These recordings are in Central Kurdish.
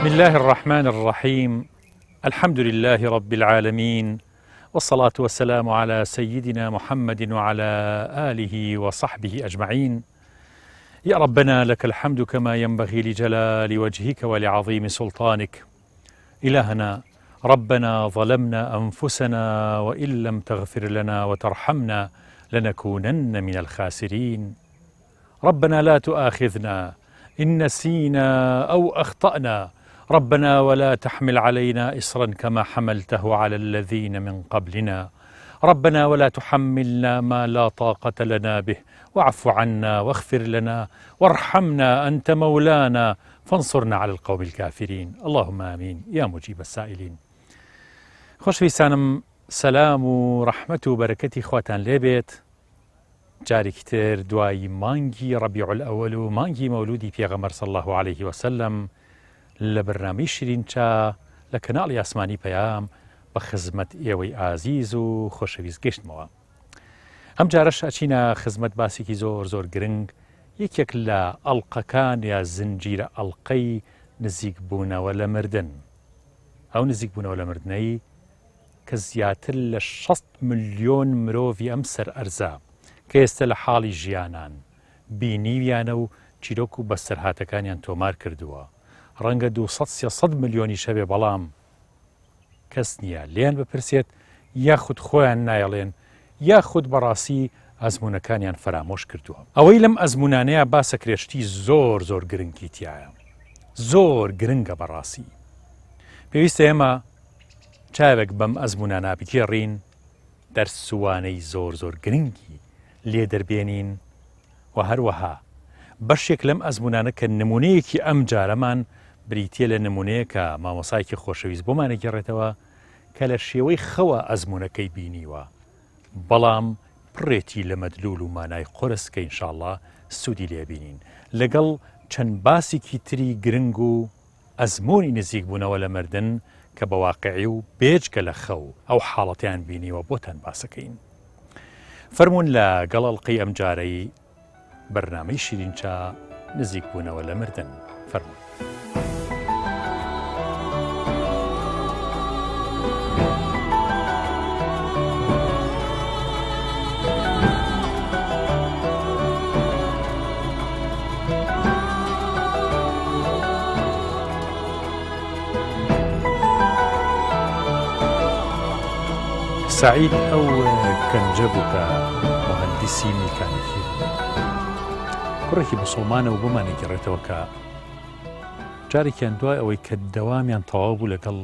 بسم الله الرحمن الرحيم. الحمد لله رب العالمين، والصلاة والسلام على سيدنا محمد وعلى آله وصحبه أجمعين. يا ربنا لك الحمد كما ينبغي لجلال وجهك ولعظيم سلطانك. إلهنا ربنا ظلمنا أنفسنا وإن لم تغفر لنا وترحمنا لنكونن من الخاسرين. ربنا لا تؤاخذنا إن نسينا أو أخطأنا، ربنا ولا تحمل علينا إصرا كما حملته على الذين من قبلنا، ربنا ولا تحملنا ما لا طاقة لنا به، واعف عنا واغفر لنا وارحمنا أنت مولانا فانصرنا على القوم الكافرين. اللهم آمين يا مجيب السائلين. خۆشەویستانم، سەلام و ڕەحمەت و بەرەکەتی خواتان لێبێت. جارێکی تر دوای مانگی ڕەبیع الئەوەل و مانگی مەولودی پێغەمبەر صلی الله عليه وسلم لە بەرنامەی شیرینچا لە کەناڵی ئاسمانی پەیام بە خزمەت ئێوەی ئازیز و خۆشەویست گەشتمەوە. ئەم جارەش ئەچینە خزمەت باسێکی زۆر گرنگ، یەکێک لە ئەڵقەکان یا زنجیرە ئەڵقەی نزیک بوونەوە لە مردن. ئەو نزیک بوونەوە لە مردنەی کە زیاتر لە 6 ملیۆن مرۆڤی ئەم سەر ئەرزە کە ئێستا لە حاڵی ژیانان بینیویانە و چیرۆک و بەسەرهاتەکانیان تۆمار کردووە. ڕەنگە 200-300 ملیۆنی شەبێ، بەڵام کەس نییە لێیان بپرسێت، یاخود خۆیان نایەڵێن، یاخود بەڕاستی ئەزمونەکانیان فرامۆش کردووە. ئەوەی لەم ئەزمونانەیە باسە کرێشتی زۆر گرنگی تایە، زۆر گرنگە بەڕاستی. پێویستە ئێمە چاوێک بەم ئەزمونانە بگێڕین، دەرسوانەی زۆر گرنگی لێ دەربێنین و هەروەها بەشێک لەم ئەزمونانە کە نمونەیەکی ئەم جارەمان بریتە لە نمونەیە کە مامۆسایکی خۆشەویست بۆمانە گێڕێتەوە کە لە شێوەی خەوە ئەزمونەکەی بینیوە، بەڵام پڕێتی لە مەدلول و مانای قورس کە ئینشاءڵڵا سوودی لێبینین، لەگەڵ چەند باسێکی تری گرنگ و ئەزموونی نزیک بوونەوە لە مردن کە بە واقعی و بێجگە لە خەو ئەو حاڵەتیان بینیوە بۆتان باسەکەین. فەرموون لە گەڵەڵقەی ئەم جارەی بەرنامەی شیرینچا نزیک بوونەوە لە مردن. فەرموون. سعید ئەو گەنجە بوو کە مهندسی میکانیکی کوڕێکی مسڵمانە و بۆمانە گێڕێتەوە کە جارێکیان دوای ئەوەی کە دەوامیان تەواو بوو لەگەڵ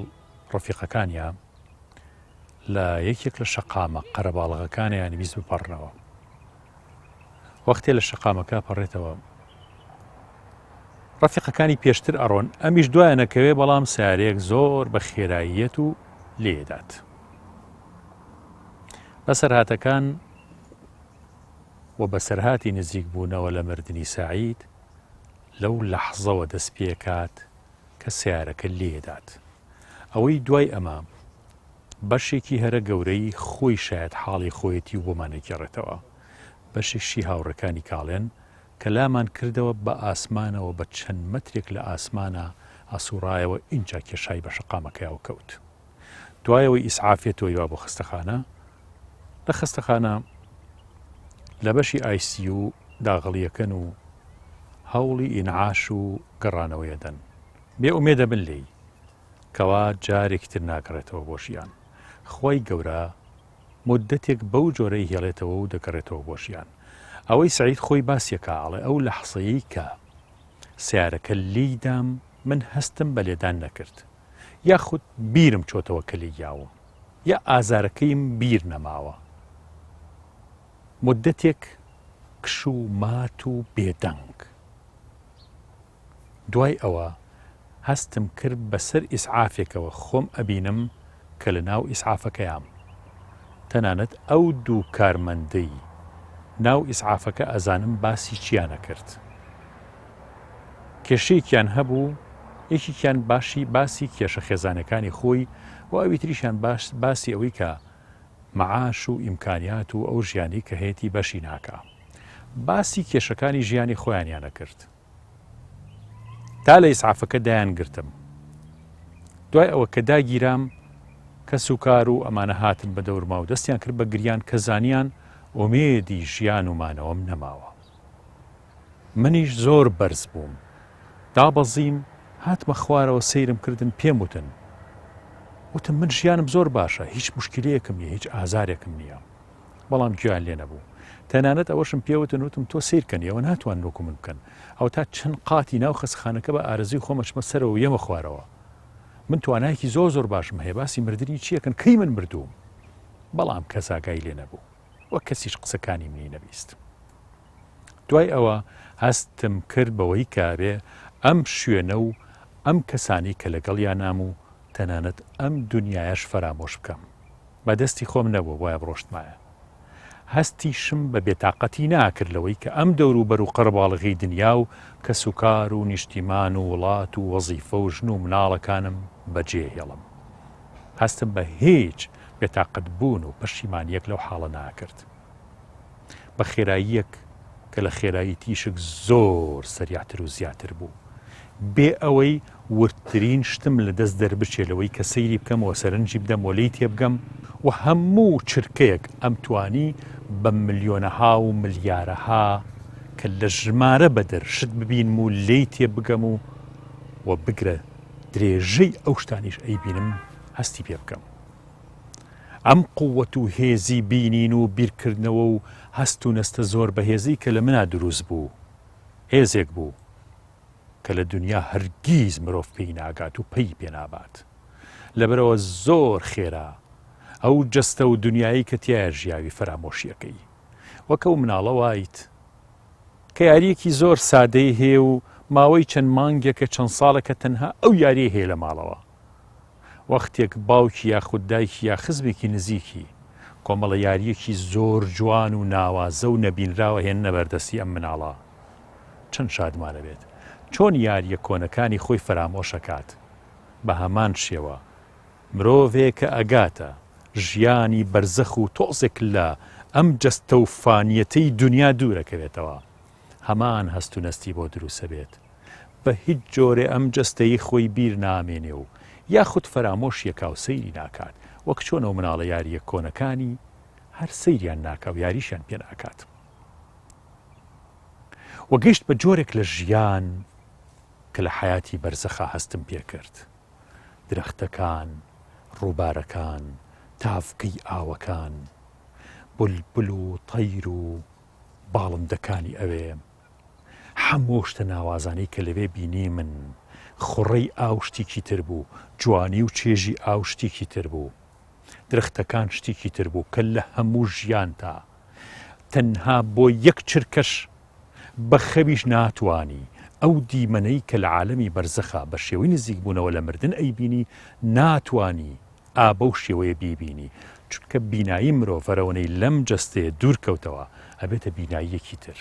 ڕەفیقەکانیان لە یەکێک لە شەقامە قەرەباڵغەکانیان ویست بپەڕنەوە. وەختێ لە شەقامەکە پەڕێتەوە، ڕەفیقەکانی پێشتر ئەڕۆن، ئەمیش دوایە نەکەوێ، بەڵام سیارەیەک زۆر بە خێراییەت و لێدات. بەسەرهاتەکان و بەسەرهاتی نزیک بوونەوە لە مردنی سعید لەو لەحزەوە دەست پێکات کە سیارەکە لێدات. ئەوەی دوای ئەمە بەشێکی هەرە گەورەی خۆی شاید حاڵی خۆیەتی و بۆمانە گێڕێتەوە. بەشێکشی هاوڕەکانی کاڵێن کە لامان کردەوە بە ئاسمانەوە بە چەند مەترێک لە ئاسمانە ئاسوڕایەوە ئینجا کێشای بە شەقامەکەیەوە کەوت. دوایەوەی ئیسعافێتەوەی وا بۆ خستەخانە. لە خستەخانە لە بەشی ICU داغڵیەکەن و هەوڵی ئینعاش و گەڕانەوەیە دەن. بێ ئومێدە بن لێی کەوا جارێکتر ناگەڕێتەوە بۆ ژیان. خۆی گەورە مدەتێک بەو جۆرەی هێڵێتەوە و دەگەڕێتەوە بۆ ژیان. ئەوەی سعید خۆی باسیەکە ئاڵێ ئەو لەحزەیەی کە سیارەکە لیدام من هەستم بە لێدان نەکرد، یاخود بیرم چۆتەوە کە لێیاوم، یا ئازارەکەیم بیر نەماوە. مدەتێک کش و مات و بێدەنگ. دوای ئەوە هەستم کرد بەسەر ئیسعافێکەوە خۆم ئەبینم کە لە ناو ئیسعافەکەیام. تەنانەت ئەو دوو کارمەندەی ناو ئیسعافەکە ئەزانم باسی چیانە کرد. کێشەیەکیان هەبوو، یەکێکیان باسی کێشە خێزانەکانی خۆی و ئەوی تریشیان باسی ئەوەی کە مەعاش و ئیمکانیات و ئەو ژیانی کە هەیەی بەشی ناکە. باسی کێشەکانی ژیانی خۆیانیانە کرد. تا لە ئیسعافەکە دایان گرتم دوای ئەوە کە داگیرام کەس و کار و ئەمانە هاتن بە دەورما و دەستیان کرد بە گریان کە زانیان ئۆمێدی ژیان ومانەوەم نەماوە. منیش زۆر بەرز بووم، دابەزیم هاتمە خوارەوە سەیرم کردن پێم وتن من ژیانم زۆر باشە، هیچ مشکلەیەکم نییە، هیچ ئازارێکم نییە. بەڵام گویان لێ نەبوو. تەنانەت ئەوەشم پێوتن وتم تۆ سیرکەنی ئەوە ناتوان نۆکو من بکەن، ئەو تا چەند قاتی ناو خەسخانەکە بە ئارەزی خۆمەچمە سەرەوە یەمە خوارەوە. من توانایەکی زۆر باشم هەیە، باسی مردنی چیەکەن کەی من مردووم. بەڵام کەس ئاگای لێ نەبوو، وەک کەسیش قسەکانی منی نەبیست. دوای ئەوە هەستم کرد بەوەی کابێ ئەم شوێنە و ئەم کەسانی کە لەگەڵیان نام و تەنانەت ئەم دنیایەش فەرامۆش بکەم. بەدەستی خۆم نەبووە وایە بڕۆشتمایە. هەستیشم بە بێتاقەتی ناکرد لەوەی کە ئەم دەوروبەر و قەرەباڵغی دنیا و کەس و کار و نیشتیمان و وڵات و وەزیفە و ژن و مناڵەکانم بەجێهێڵم. هەستم بە هیچ بێتاقەت بوون و پەشیمانیەک لەو حاڵە ناکرد. بە خێراییەک کە لە خێرایی تیشک زۆر سەریعتر و زیاتر بوو. بێ ئەوەی ورترین شتم لە دەست دەربچێلەوەی کە سەیری بکەمەوە سەرنجی بدەم و لێی تێبگەم و هەموو چرکەیەک ئەم توانی بە ملیۆنەها و ملیارەها کە لە ژمارە بەدەر شت ببینم و لێی تێبگەم و بگرە درێژەی ئەو شتانیش ئەیبینم هەستی پێ بکەم. ئەم قووەت و هێزی بینین و بیرکردنەوە و هەست و نەستە زۆر بەهێزی کە لە منا دروست بوو، هێزێک بوو کە لە دنیا هەرگیز مرۆڤ پێی ناگات و پێی پێنابات. لەبەرەوە زۆر خێرا ئەو جەستە و دنیایی کە تایە ژیاوی فەرامۆشیەکەی. وەکە و مناڵە وایت کە یاریەکی زۆر سادەی هەیە و ماوەی چەند مانگێکە چەند ساڵێکە تەنها ئەو یاریە هەیە لە ماڵەوە. وەختێک باوکی یاخود دایکی یا خزمێکی نزیکی کۆمەڵە یاریەکی زۆر جوان و ناوازە و نەبینراوە هێننە بەردەستی ئەم مناڵە. چەند شادمانە بێت چۆن یاریە کۆنەکانی خۆی فەرامۆشەکات. بە هەمان شێوە مرۆڤێک کە ئەگاتە ژیانی بەرزەخ و تۆزێک لە ئەم جەستە و فانیەتەی دنیا دوورەکەوێتەوە، هەمان هەست و نەستی بۆ دروسە بێت. بە هیچ جۆرێ ئەم جەستەی خۆی بیر نامێنێ و یاخود فەرامۆشیەکە و سەیری ناکات، وەک چۆنەوە مناڵە یاریە کۆنەکانی هەر سەیریان ناکە و یاریشیان پێ ناکات. وەگەیشت بە جۆرێک لە ژیان کە لە حیاتی بەرزەخا هەستم پێ کرد. درەختەکان، ڕووبارەکان، تاڤگەی ئاوەکان، بولبول و تەیر و باڵندەکانی ئەوێ، هەموو شتە ناوازانەی کە لەوێ بینی من، خوڕەی ئاو شتێکی تر بوو، جوانی و چێژی ئاو شتێکی تر بوو، درەختەکان شتێکی تر بوو کە لە هەموو ژیانتا تەنها بۆ یەک چرکەش بە خەویش ناتوانی ئەو دیمەنەی کە لە عالەمی بەرزەخا بە شێوەی نزیک بوونەوە لە مردن ئەیبینی ناتوانی ئابە و شێوەیە بیبینی، چونکە بینایی مرۆڤەرەوەنەی لەم جەستەیە دوورکەوتەوە ئەبێتە بیناییەکی تر.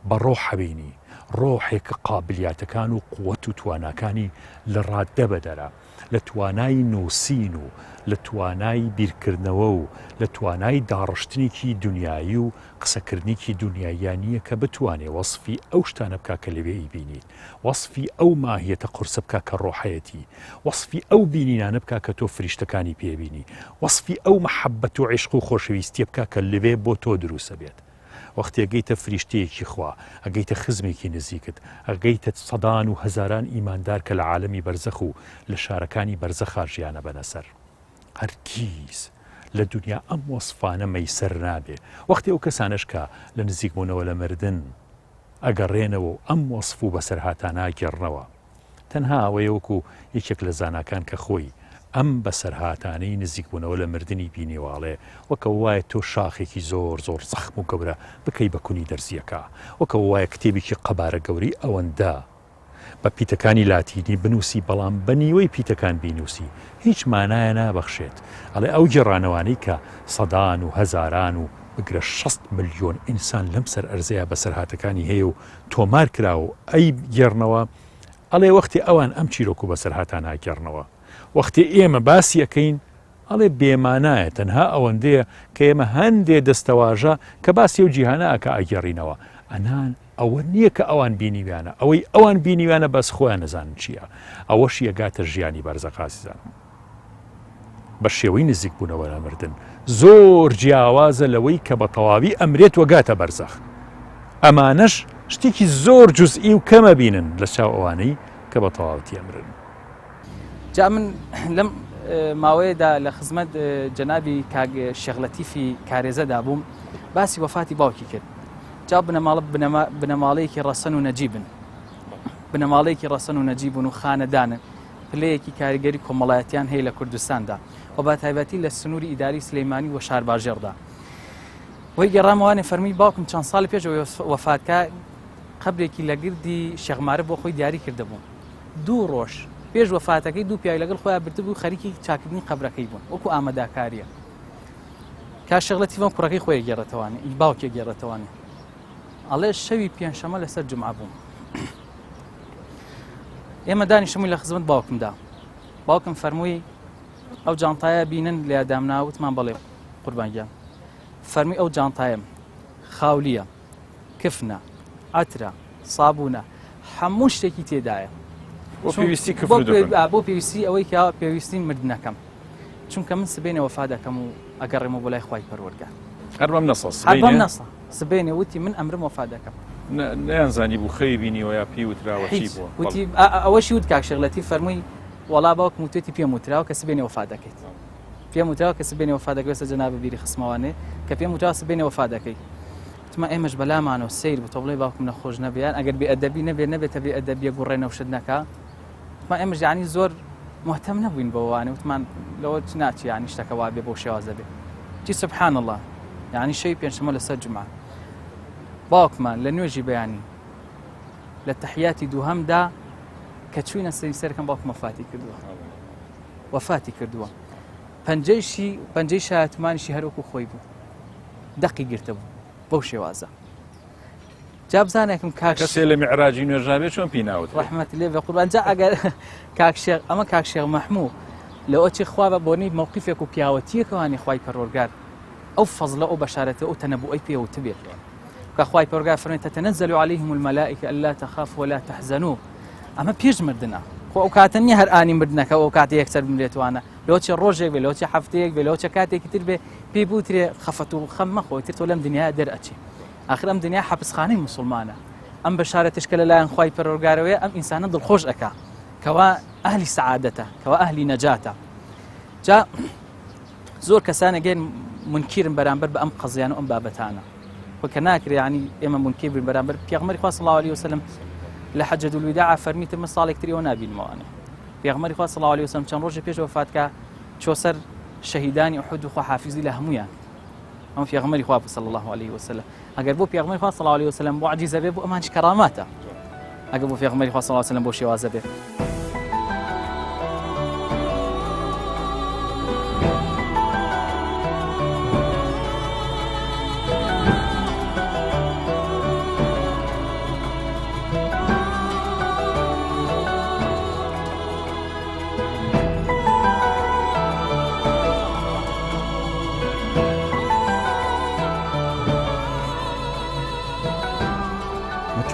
بە ڕۆح حەبینی ڕۆحێکە قابلیاتەکان و قووەت و تواناکانی لە ڕاددە بەدەرە، لە توانای نووسین و لە توانای بیرکردنەوە و لە توانای داڕشتنێکی دنیایی و قسەکردنێکی دنیاییانیە کە بتوانێ وەصفی ئەو شتانە بکا کە لەوێی بینیت، وەصفی ئەو ماهیەتە قورسە بکا کە ڕۆحەتی، وەصفی ئەو بینینانە بکا کە تۆ فریشتەکانی پێبینی، وەصفی ئەو مەحەبەت و عیشق و خۆشەویستیە بکا کە لەوێ بۆ تۆ دروسە بێت. وەختی ئەگەیتە فریشتەیەکی خوا، ئەگەیتە خزمێکی نزیکت، ئەگەیتە سەدان و هەزاران ئیماندار کە لە عالەمی بەرزەخ و لە شارەکانی بەرزەخا ژیانە بەنەسەر، هەرگیز لە دنیا ئەم وەصفانە مەیسەر نابێ. وەختی ئەو کەسانش کە لە نزیکبوونەوە لە مردن ئەگەڕێنەوە و ئەم وەصف و بەسەرهاتانە گەڕنەوە، تەنها ئەوەیە وەکو یەکێک لە زاناکان کە خۆی ئەم بەسەرهاتانەی نزیکبوونەوە لە مردنی بینێواڵێ، وەکە وایە تۆ شاخێکی زۆر زۆر زەخم و گەورە بکەی بە کونی دەرزیەکە، وەکە وایە کتێبێکی قەبارە گەوری ئەوەندە بە پیتەکانی لاتینی بنووسی بەڵام بە نیوەی پیتەکان بینووسی هیچ مانایە نابەخشێت. ئەڵێ ئەو گێڕانەوانەی کە سەدان و هەزاران و بگرە 6 ملیۆن ئینسان لەم سەر ئەرزەیە بەسەرهاتەکانی هەیە و تۆمار کرا و ئەی گێڕنەوە، ئەڵێ وەختی ئەوان ئەم چیرۆک و بەسەرهاتانە گێڕنەوە، وەختی ئێمە باسی ئەەکەین ئەڵێ بێمانایە، تەنها ئەوەندەیە کە ئێمە هەندێ دەستەواژە کە باسی و جیهانە ئەکە ئەگەڕینەوە، ئەنان ئەوە نییە کە ئەوان بینیویانە ئەوەی ئەوان بینیویانە بەس خۆیان نەزانن چییە ئەوەش یەگاتە ژیانی بەرزەقاسیزان بە شێوەی نزیک بوونەوە لە مردن زۆر جیاوازە لەوەی کە بە تەواوی ئەمرێت وەگاتە بەرزەخ ئەمانەش شتێکی زۆر جوزئی و کەمە بینن لە چاو ئەوانەی کە بە تەواوەتی ئەمرن. جا من لەم ماوەیەدا لە خزمەت جەنابی کاک شێخ لەتیفی کارێزەدا بووم باسی وەفاتی باوکی کرد. جا بنەماڵەیەکی ڕەسەن و نەجیبن بنەماڵەیەکی ڕەسەن و نەجیبن و خانەدانن پلەیەکی کاریگەری کۆمەڵایەتیان هەیە لە کوردستاندا و با تایبەتی لە سنووری ئیداری سلەیمانی و شار باژێڕدا. وەی گەڕامەوانێ فەرمی باوکم چەند ساڵی پێشەوە وەفاتکە قەبرێکی لە گردی شێخمارە بۆ خۆی دیاری کردهبوو. 2 ڕۆژ پێش وەفاتەکەی 2 پیاوی لەگەڵ خۆیان بردبوو خەریکی چاکردنی قەبرەکەی بوون وەکو ئامادەکاریە. کا شێخ لەتیفم کوڕەکەی خۆی گێڕێتەوانێ ئی باوکێ گێڕێتەوانێ ئەڵێ شەوی پێنجشەمە لەسەر جومعە بووم. ئێمە دانیشتمووی لە خزمەت باوکمدا. باوکم فەرمووی ئەو جانتایە بینن لە یادامنا وتمان بەڵێ قوربانگیان فەرمی ئەو جانتایم خاولیە کفنە ئەترە سابوونە هەموو شتێکی تێدایە بۆ پێویستی ئەوەی کە پێویستی مردنەکەم چونکە من سبێنێ وەفا دەکەم و ئەگەڕێمە بۆ لای خوای پەروەردگار هەربەم نەسە سبێنێ وتی من ئەمرم وەفا دەکەم نەیانزانی بوو خەوی بینیەوە یا پێی وتراوە چی بووە وتی ئەوەشی وت کاک شێخ لەتیف فەرمووی وەڵا باوکم وتێتی پێم وتراوە کە سبێنێ وەفا دەکەیت پێم وتراوە کە سبێنێ وەفا دەکەوێت جەنابە بیری خسمەوانێ کە پێم وتراوە سبێنێ وەفا دەکەیت وتمە ئێمەش بەلامانەوە سەیر بوو تۆ بڵێ باوکم نەخۆش نەبیان ئەگەر بێئەدەبی نەبێتە بێئەدەبیە گوڕێنە و شت نەکا وتمە ئێمەش یعنی زۆر مهتەم نەبووین بەوانێ وتمان لەوە ناچی یعنی شتەکە وا بێ بۆ شێوازە بێ چی سبحان الله یعنی شەوی پێنجشەمە لەسەر جومعە باوکمان لە نوێژی بەیانی لە تەحیاتی دووهەمدا کە چووینە سەرکەم باوکم وەفاتی کردووە پەنجەی شایەتمانیشی هەروەکو خۆی بوو دەقی گرتە بوو بەو شێوازە جا بزانێکم کەسێ لە میعراجی نوێژابێ چۆن پێی ناوت ڕەحمەتی لێ بێ قوربان جا ئەگەر ئەمە کاک شێخ مەحموو لەوە چی خوا بە بۆنی مووقیفێک و پیاوەتیەکەوانی خوای پەروەردگار ئەو فەزلە ئەو بەشارەتە ئەو تەنەبووەی پێوت بێت کە خوای پەروەردگار فەرمێت تەتەنەزەل عليهم الملائکە ئەلا تەخافوا ولا تحزنوا ئەمە پێش مردنە خۆ ئەو کاتە نییە هەر ئانی مردنەکە ئەو کاتە یەکسەر بمرێتوانە لەوە چێ ڕۆژێک بێ لەوە چێ هەفتەیەک بێ لەوە چێ کاتێکی تر بێ پێی بوترێ خەفەت و خەم مەخۆ تر تۆ لەم دنیا دەرئەچی ئاخر ئەم دنیا حەبسخانەی موسڵمانە ئەم بەشارەتش کە لەلایەن خوای پەروەردگارەوەیە ئەم ئینسانە دڵخۆش ئەکا کەوا ئەهلی سەعادەتە کەوا ئەهلی نەجاتە جا زۆر کەسانە گەن منکرن بەرامبەر بە ئەم قەزیانە و ئەم بابەتانە وەکە ناکرێ ینی ئێمە منکر بین بەرامبەر پێغمبەری خوا صلی الله علیه وسلم لە حەجەت الوداع فەرمیتە من ساڵێک تری ئەوە نابینمەوانێ پێغمبەری خوا صلی الله علیه وسلم چەند ڕۆژێک پێش وەفاتکە چۆ سەر شەهیدانی ئوحود و خوا حافیزی لە هەمویان ئەم پێغمبەری خوا صلی الله علیه وسلم ئەگەر بۆ پێغمبەری خوا صلی الله علیه وسلم بۆ عەجیزە بێ بۆ ئەمانش کەراماتە ئەگەر بۆ پێغمبەری خوا صلی الله علیه وسلم بۆ شێوازە بێ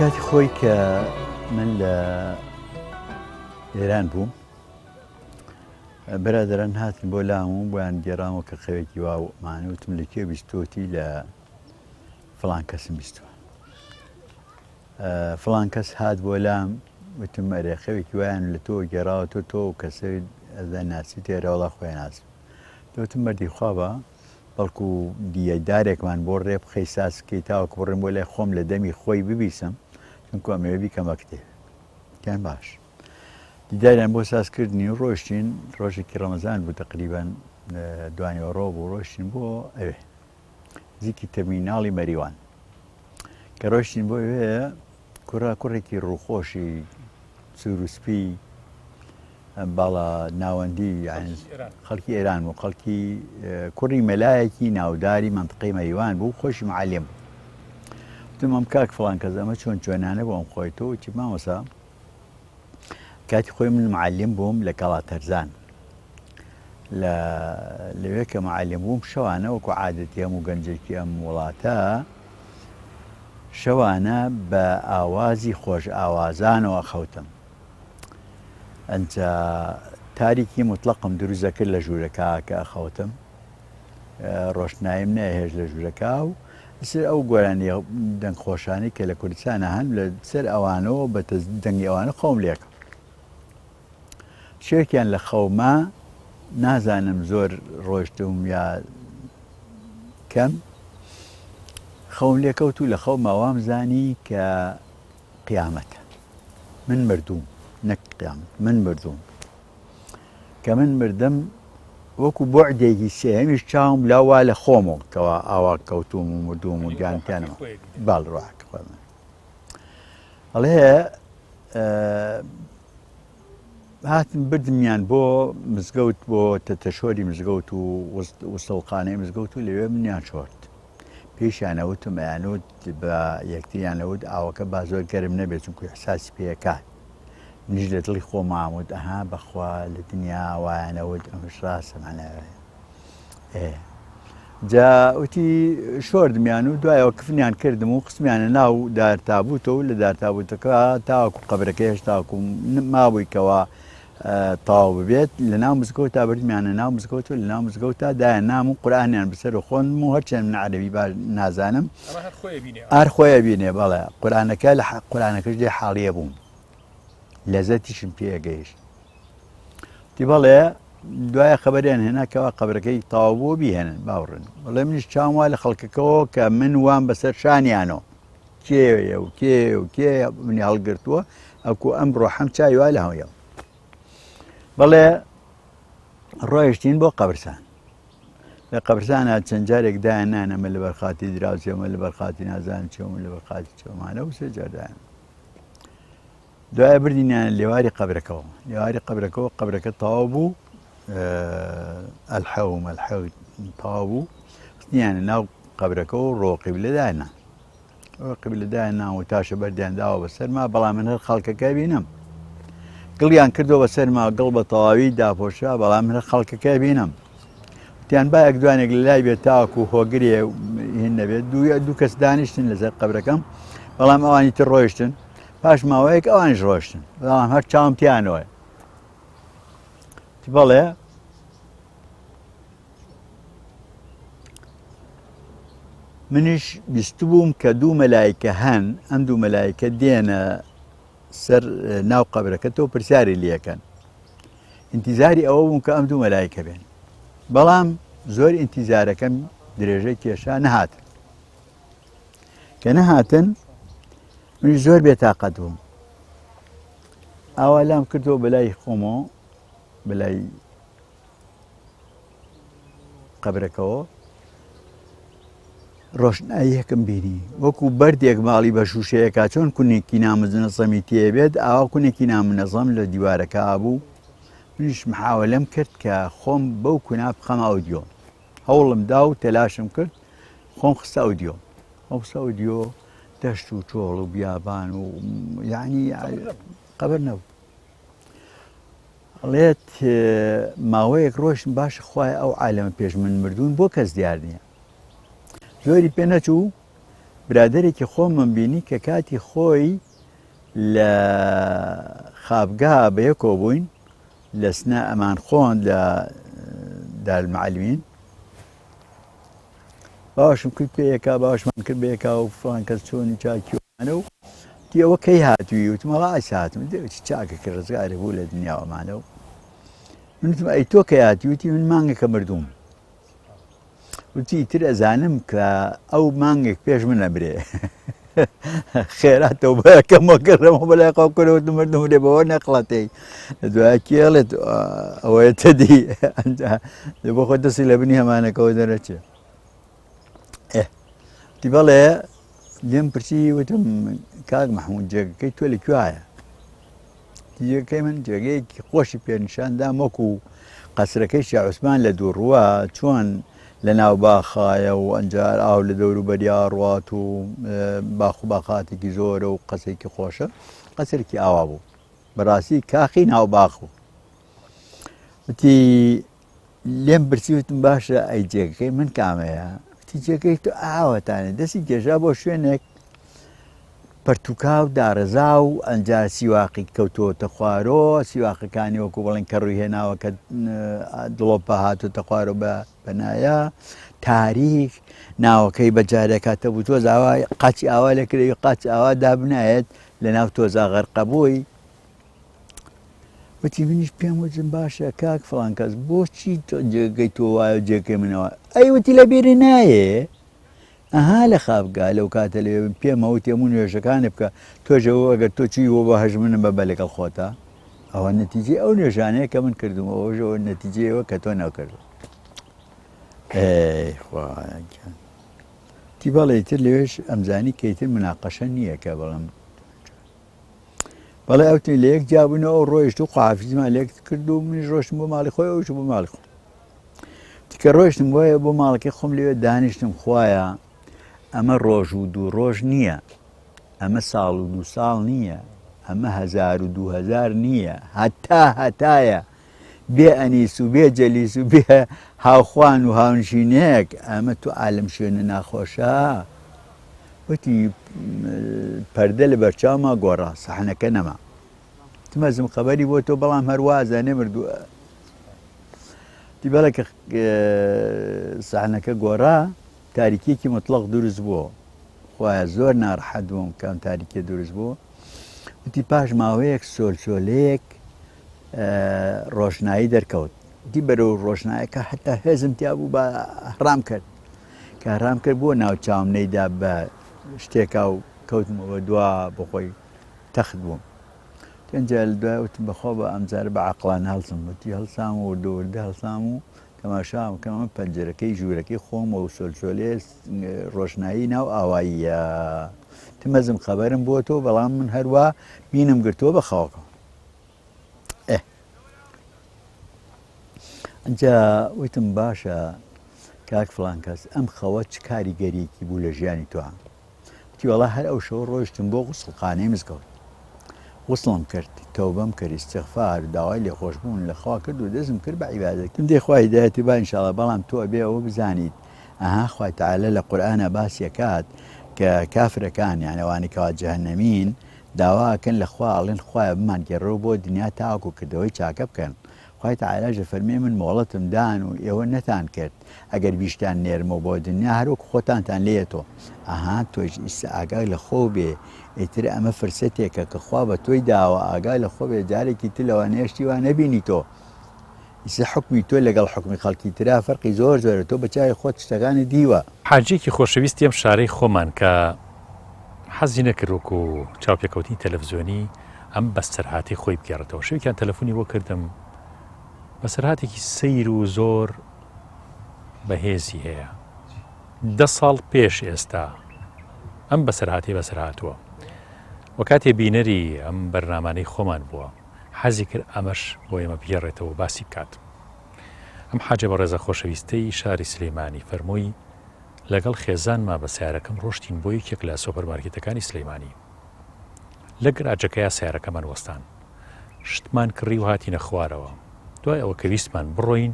کاتی خۆی کە من لە ئێران بووم بەرادەران هاتن بۆ لام و بۆیان گێڕامەوە کە خەوێکی واومان وتم لە کێ بیستۆتی لە فڵان کەسم بیستوە فڵان کەس هات بۆ لام وتم ئەرێ خەوێکی وایان لە تۆ گێڕاوە تۆ و کەسە ئەدا ناسی تێرە وڵا خۆیان ناسم دەوتم مەردی خوا بە بەڵکو دیەدارێکمان بۆ ڕێ بخەی ساسکەی تاوەکو بڕێم بۆ لای خۆم لە دەمی خۆی ببیسم چونکو ئەمەوێ بیکەمە کتێب گیان باش دیداریان بۆ سازکردنی و ڕۆشتین ڕۆژێکی ڕەمەزان بوو تقریبان دوانیەوە ڕۆ بوو ڕۆشتین بۆ ئەوێ زیکی تەرمیناڵی مەریوان کە ڕۆشتین بۆ ئەوێ کوڕێکی ڕووخۆشی سوروسپی باڵا ناوەندی خەڵکی ئێران و خەڵکی کوڕی مەلایەکی ناوداری منطقەی مەریوان بوو خۆشی معلم وتم ئەم کاک فڵان کەس ئەمە چۆن چۆنانە بۆ ئەم خۆیتەوە وتی مامۆستا کاتی خۆی من معلم بووم لە کەڵاتەرزان لەوێ کە معلم بووم شەوانە وەکو عادەتی هەموو گەنجێکی ئەم وڵاتە شەوانە بە ئاوازی خۆش ئاوازانەوە خەوتم ئەنجا تاریکی مطلقم دروست دەکرد لە ژوورەکە کە ئەخەوتم ڕۆشنایم نەهێش لە ژوورەکە و سەر ئەو گۆرانی دەنگ خۆشانی کە لە کوردستانە هەن لە سەر ئەوانەوە بە دەنگی ئەوانە خۆم لێکم شێکیان لە خەوما نازانم زۆر ڕۆشتم یا کەم خەوم لێکەوت و لە خەوما وام زانی کە قیامەتە من مردوم نەک قیامەت من مردوم کە من مردم وەکو بۆعدێکی سێهەمیش چاوم لاوا لە خۆمەوە کەوا ئاوا کەوتوم و مردوم و گیانتیانەوە باڵ ڕواکە خۆمە ئەڵێ هاتم بردمیان بۆ مزگەوت بۆ تەتەشۆری مزگەوت و وستەڵقانەی مزگەوت و لەوێ منیان شۆرد پێشیانەوتم ئەیانوت بە یەکتریانەوت ئاوەکە با زۆر گەرم نەبێت چونکو حساسی پێکات منیش لە دڵی خۆماموت ئەها بەخوا لە دنیا وایانەوت ئەمەش ڕاستە ماناوێ جا وتی شۆردمیان و دوایەوە کفنیان کردم و قسمیانە ناو دارتابوتەوە لە دارتابوتەکە تاوەکو قەبرەکە هێشتاکو مابوویکەوە تاو ببێت لە ناو مزگەوت تا بردمیانە ناو مزگەوت و لە ناو مزگەوتتا دایە نام و قورئانیان بەسەر و خۆن و هەرچەند من عەرەبی نازانم ئار خۆیە بینێ بەڵێ قورئانەکە لە قورئانەکەش دێ حاڵیە بووم لەزەتیشم پێگەیشت تی بەڵێ دوایە خەبەریان هێناکەوە قەبرەکەی تاو بوو بیهێنن باوڕن بەڵێ منیش چاوم وا لە خەڵکەکەەوە کە من وام بەسەر شانیانەوە کێوێ و کێ و کێ منی هەڵگرتووە ئەوکو ئەمڕۆ حەم چاوی وا لە هەویە بەڵێ ڕۆیشتین بۆ قەبرستان لە قەبرستانە چەند جارێک دایان نانەمە لە بەرخاتی دراوچێمە لە بەرخاتی نازان چێمە لە بەرخاتی چێمانە و سێ جاردایان دوایە بردینیان لێواری قەبرەکەەوە لێواری قەبرەکەەوە قەبرەکە تەواو بوو ئەلحەوم تەواو بوو خستنیانە ناو قەبرەکەەوە و ڕۆ قیبلەداینا قیبلەداینا و تاشە بەردیان داوە بەسەرما بەڵام من هەر خەڵکەکە بینم گڵیان کردەوە بەسەرما گڵ بە تەواوی داپۆشا بەڵام من هەر خەڵکەکە بینم وتیان با یەک دوانێک لە لای بێت تاوەکو هۆگرێ هێن نەبێت دوو کەس دانیشتن لەسەر قەبرەکەم بەڵام ئەوانی تر ڕۆیشتن پاش ماوەیەک ئەوانش ڕۆشتن بەڵام هەر چاومتیانەوە بەڵێ منیش بیست بووم کە دوو مەلایکە هەن ئەم دوو مەلایکە دێنە سەر ناو قەبرەکەتەوە پرسیاری لەکەن ئینتیزاری ئەوە بووم کە ئەم دوو مەلایکە بێن بەڵام زۆر ئینتیزارەکەم درێژەی کێشا نەهاتن کە نەهاتن منیش زۆر بێتاقەت بووم ئاوا لام کردەوە بەلای خۆمەوە بەلای قەبرەکەەوە ڕۆشنایی یەکم بینی وەکو بەردێک ماڵی بە شوشەیەکا چۆن کونێکی نامنەزەمی تێبێت ئاوا کونێکی نامنەزەم لە دیوارەکە بوو منیش محاولەم کرد کە خۆم بەو کونا بخەم ئەودیۆ هەوڵم دا و تەلاشم کرد خۆم خستە ئەودیۆ خۆم خستە ئەودیۆ دەشت و چۆڵ و بیابان و یعنی قەبر نەبوو ئەڵێت ماوەیەک ڕۆشن باشە خوای ئەو عالەمە پێش من مردوون بۆ کەس دیار نییە زۆری پێ نەچوو برادێکی خۆمم بینی کە کاتی خۆی لە خابگا بەیەکەوە بووین لە سنە ئەمان خۆن لە دارالمعەلمین باشم کرد پێیەکە باشمان کرد بەیەکا و فڵان کەس چۆنی چاکیوانە و تی ئەوە کەی هاتووی وتمەڵا ئایس هاتم چاکە کە ڕزگارێک بوو لە دنیاوەمانە و منتم ئەی تۆ کە هاتی وتی من مانگێکە مردووم وتی تر ئەزانم کە ئەو مانگێک پێش من ئەبرێ خێراتەوە بەکەمەوە کردەوە بەلای قاوکەرەوە مردم لێ بەوە نەقڵەتەی لە دوای کێڵێت ئەوەیە تەدی لە بۆ خۆ دەستی لە بنی هەمانەکەەوە دەرەچێ تی بەڵێ لێم پرسی وتم کاک مەحموود جێگەکەی تۆ لەکوایە جێگەکەی من جێگەیەکی خۆشی پێنیشاندام وەکو قەسرەکەی شیع عوسمان لە دووڕووە چۆن لە ناو باخایە و ئەنجار ئاو لە دەوروبەریا ڕوات و باخ و باخاتێکی زۆرە و قەسێکی خۆشە قەسێکی ئاوا بوو بەڕاستی کاخی ناو باخ بوو وتی لێم پرسی وتم باشە ئەی جێگەکەی من کامەیە وتی جێگەی تۆ ئاوەتانێ دەستی گێژا بۆ شوێنێک پەرتوکاو دارەزا و ئەنجا سیواقی کەوتۆتە خوارۆ سیواقەکانی وەکو بڵێن کە ڕووی هێناوە کە دڵۆپە هاتوتە خوارۆ بە بەنایە تاریک ناوەکەی بەجارێکاتە بوو تۆز ئاوا قاچی ئاوا لێکرێوی قاچ ئاوا دابنایەت لە ناو تۆزا غەرقەبووی وتی منیش پێم وتم باشە کاک فڵان کەس بۆچی جێگەی تۆ وایە جێگەی منەوە ئەی وتی لە بێرە نایە ئەها لە خاپگا لەو کاتە لێ پێمەوت هەموو نوێژەکانێ بکە تۆژەوە ئەگەر تۆ چیوە بە هەژمنە بە لەگەڵ خۆتە ئەوە نەتیجێ ئەو نوێژانەیە کە من کردمەوە ئەوژەوە نەتیجەوە کە تۆ نەکرد خوایان تی بەڵێ تر لێش ئەمزانی کەیتر مناقەشە نییە کە بەڵام بەڵێ ئەوتی لە یەک جابوونەوە ڕۆیشت و قافیزمان لێک کرد و منیش ڕۆشتم بۆ ماڵی خۆی ئەوش بۆ ماڵی خۆ تکە ڕۆیشتم وایە بۆ ماڵەکەی خۆم لێوێ دانیشتم خوایە ئەمە ڕۆژ و دوو ڕۆژ نییە ئەمە ساڵ و دوو ساڵ نییە ئەمە 1000 نییە هەتایە بێ ئەنیس و بێ جەلیس و بێ هاوخوان و هاونشینەیەک ئەمە تو عالم شوێنە ناخۆشە وتی پەردە لە بەرچاوما گۆڕا سەحنەکە نەما تمەزم خەبەری بۆ تۆ بەڵام هەروازە نەمردووە تی بەڵێ کە سەحنەکە گۆڕا تاریکێکی مطلق دروست بووە خوایە زۆر ناڕەحەت بووم کەم تاریکێ دروست بوو وتی پاش ماوەیەک سۆلسۆلەیەک ڕۆشنایی دەرکەوت دی بەرەو ڕۆژنایەکە حتا هێزم تیا بوو بە هەڕام کرد کە هەڕام کرد بۆ ناو چاومنەیدا بە شتێکا و کەوتمەوە دوا بەخۆی تەخت بووم تێنجا لە دوای وتم بەخۆ بە ئەمجارە بە عەقڵانە هەڵسم وتی هەڵسام و وردە هەڵسام و تەماشام کەمە پەنجەرەکەی ژوورەکەی خۆمەوە و سۆلسۆلێ ڕۆشنایی ناو ئاواییە تمەزم خەبەرم بۆ تۆ بەڵام من هەروە بینم گرتووە بە خەوەکەم ئەنجا وتم باشە کاک فڵان کەس ئەم خەوە چ کاریگەریەکی بوو لە ژیانی تۆ وتی وەڵا هەر ئەو شەو ڕۆیشتم بۆ غوسڵخانەی مزگەوت غوسڵم کرد تەوبەم کرد ئیستیغفار داوای لێخۆشبوون لە خوا کرد و دەستم کرد بە عیبادەتم دێ خوای هیدایەتی با ئینشاڵڵا بەڵام تۆ ئەبێ ئەوە بزانیت ئەها خوای تەعالە لە قورئانە باسی ئەکات کە کافرەکان یانە ئەوانی کەوا جەهەنەمین داواکەن لە خوا ئەڵێن خوایە بمانگەڕێەوە بۆ دنیا تاوەکو کردەوەی چاکە بکەن خوای تەعالە فەرمێ من مۆڵەتم دان و ئێوە نەتان کرد ئەگەر بیشتان نێرمەوە بۆ دنیا هەروەکو خۆتانتان لێتەوە ئەها تۆش ئیستا ئاگای لە خۆ بێ ئیتر ئەمە فرسەتێکە کە خوا بە تۆی داوە ئاگای لە خۆ بێ جارێکی تر لەوە نێشتی وان نەبینی تۆ ئیستا حکمی تۆ لەگەڵ حکمی خەڵکی ترا فەرقی زۆر زۆرە تۆ بەچاوی خۆت شتەکانی دیوە حاجێکی خۆشەویستی ئەم شارەی خۆمان کە حەزی نەکرد وەکو چاوپێکەوتنی تەلەڤیزیۆنی ئەم بەستەرهاتی خۆی بگێڕێتەوە شەوێکیان تەلەفۆنی بۆ کردم بەسەرهاتێکی سەیر و زۆر بەهێزی هەیە 10 ساڵ پێش ئێستا ئەم بەسەرهاتی بەسەرهاتووە وە کاتێ بینەری ئەم بەرنامانەی خۆمان بووە حەزی کرد ئەمەش بۆ ئێمە بگێڕێتەوە باسی بکات ئەم حاجە بە ڕێزە خۆشەویستەی شاری سلەیمانی فەرمووی لەگەڵ خێزانما بە سیارەکەم ڕۆشتین بۆ یەکێک لە سۆپەرمارکێتەکانی سلەیمانی لە گراجەکەیە سیارەکەمان وەستان شتمان کڕی و هاتینە خوارەوە دوای ئەوە کە ویستمان بڕۆین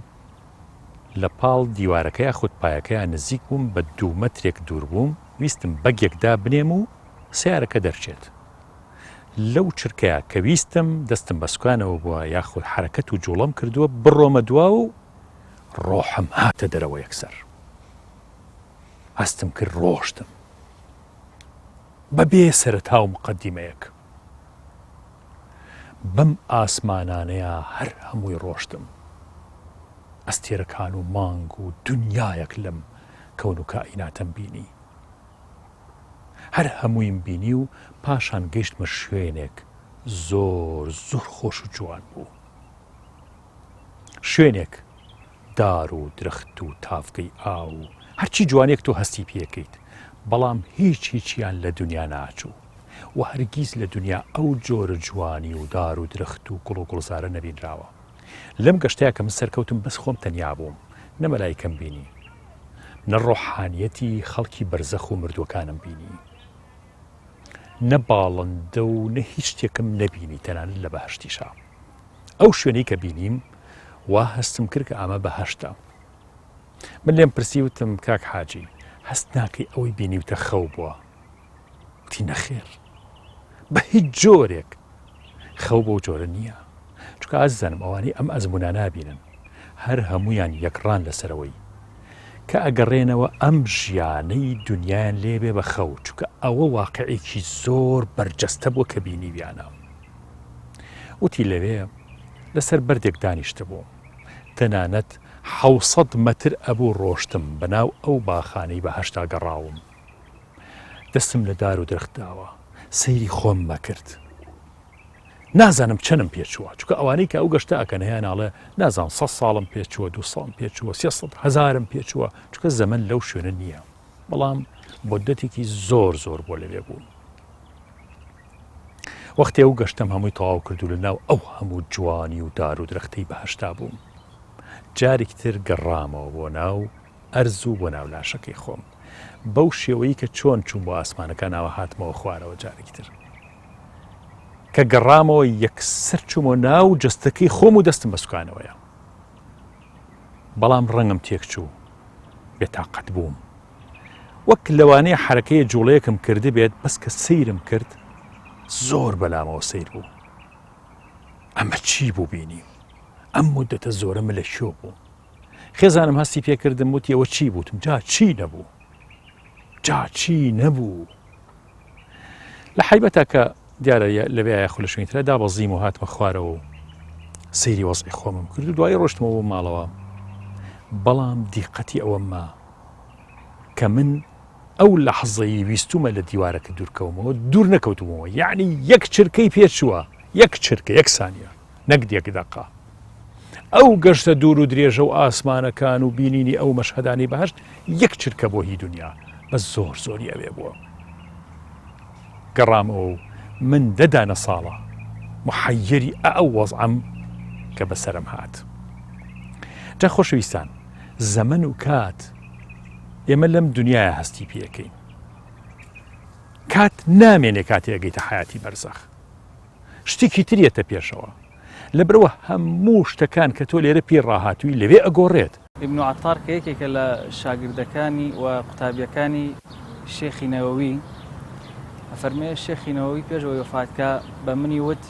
لە پاڵ دیوارەکەی خودپایەکەیان نزیک بووم بە 2 مەترێک دوور بووم ویستم بەگێکدا بنێم و سیارەکە دەرچێت لەو چرکەیە کە ویستم دەستم بەسوکانەوە بووە یاخود حرەکەت و جوڵەم کردووە بڕۆمە دوا و ڕۆحم هاتە دەرەوە یەکسەر هەستم کرد ڕۆشتم بەبێ سەرەتا و مقەدیمەیەک بەم ئاسمانانەیە هەر هەمووی ڕۆشتم ئەستێرەکان و مانگ و دنیایەک لەم کەون و کائیناتەم بینی هەر هەموویم بینی و پاشان گەیشتمە شوێنێک زۆر زۆر خۆش و جوان بوو شوێنێک دار و درەخت و تافکەی ئاو و هەرچی جوانێک تۆ هەستی پێکەیت بەڵام هیچیان لە دنیا ناچوو و هەرگیز لە دنیا ئەو جۆرە جوانی و دار و درەخت و گوڵ و گوڵزارە نەبینراوە لەم گەشتەیە کە من سەرکەوتم بەس خۆم تەنیا بووم نە مەلایکەم بینی نە ڕۆحانیەتی خەڵکی بەرزەخ و مردووەکانم بینی نە باڵندە و نە هیچ شتێکم نەبینی تەنانەت لە بەهەشتیشا ئەو شوێنەی کە بینیم وا هەستم کرد کە ئامە بەهەشتە من لێم پرسیوتم کاک حاجی هەست ناکەی ئەوەی بینیوتە خەو بووە تی نەخێر بە هیچ جۆرێک خەو بۆ جۆرە نییە. چونکە ئازانم ئەوانەی ئەم ئەزمونە نابینن هەر هەمویان یەکڕان لەسەرەوەی کە ئەگەڕێنەوە ئەم ژیانەی دنیایان لێبێ بە خەو، چونکە ئەوە واقعێکی زۆر بەرجەستە بووە کە بینی بیانە. وتی لەوێ لەسەر بەردێک دانیشتە بوو، تەنانەت 700 مەتر ئەبوو ڕۆشتم بەناو ئەو باخانەی بەهەشتا گەڕاوم. دەستم لە دار و درختداوە، سەیری خۆم مەکرد. نازانم چەنم پێچووە، چونکە ئەوانەی کە ئەو گەشتە ئەکەن هەیە ناڵێ نازانم 100 ساڵم پێچووە، 200 ساڵم پێچووە، 300 هەزارم پێچووە، چونکە زەمن لەو شوێنە نییە. بەڵام مودەتێکی زۆر زۆر بۆ لەوێ بوو. وەختی ئەو گەشتم هەمووی تەواو کرد و لەناو ئەو هەموو جوانی و دار و درەختەی بەهەشتا بووم. جارێک تر گەڕامەوە بۆ ناو ئەرز و بۆ ناو لاشەکەی خۆم، بەو شێوەیە کە چۆن چوون بۆ ئاسمانەکانەوە هاتمەوە خوارەوە جارێکی تر. کە گەڕامەوە یەکسەر چوومە ناو جەستەکەی خۆم و دەستم بە سوکانەوەیە. بەڵام ڕەنگم تێک چوو، بێتاقەت بووم. وەک لەوانەیە حرەکەیە جوڵەیەکم کردی بێت، بەس کە سەیرم کرد زۆر بەلامەوە سیر بوو. ئەمە چی بوو بینی؟ ئەم مودەتە زۆرەمە لە شۆ بوو. خێزانم هەستی پێکردم وتی ئەوە چی بووتم؟ جا چی نەبوو؟ لە حیبەتە کە دیارە لەبێ یاخو لە شوێنی ترە دابەزیم و هاتمە خوارەوە و سەیری وەزعی خۆمم کرد و دوای ڕۆشتمەوە بۆ ماڵەوە. بەڵام دیقەتی ئەوەمە کە من ئەو لەحزەی ویستومە لە دیوارەکە دوورکەومەوە دوور نەکەوتمەوە، یعنی یەک چرکەی پێچووە، یەک چرکە، یەک سانیە، نەک دیەک دەقا. ئەو گەشتە دوور و درێژە و ئاسمانەکان و بینینی ئەو مەشهەدانی بەهەشت یەک چرکە بۆ هی دنیا، بە زۆر زۆری ئەوێ بووە. گەڕامەوە و من دەدانە ساڵە محەیەری ئەو وەزعەم کە بەسەرم هات. جا خۆشەویستان، زەمن و کات ئێمە لەم دنیاە هەستی پێەکەین. کات نامێنێ کاتێ ئەگەیتە حیاتی بەرزەخ، شتێکی ترێتە پێشەوە، لەبەرەوە هەموو شتەکان کە تۆ لێرە پێ ڕاهاتووی لەوێ ئەگۆڕێت. ئیبن عەتار کە یەکێکە لە شاگردەکانی و قوتابیەکانی شێخی نەوەوی، ئەفەرمێ شێخی نەوەوی پێشەوەی وەفاتکە بە منی وت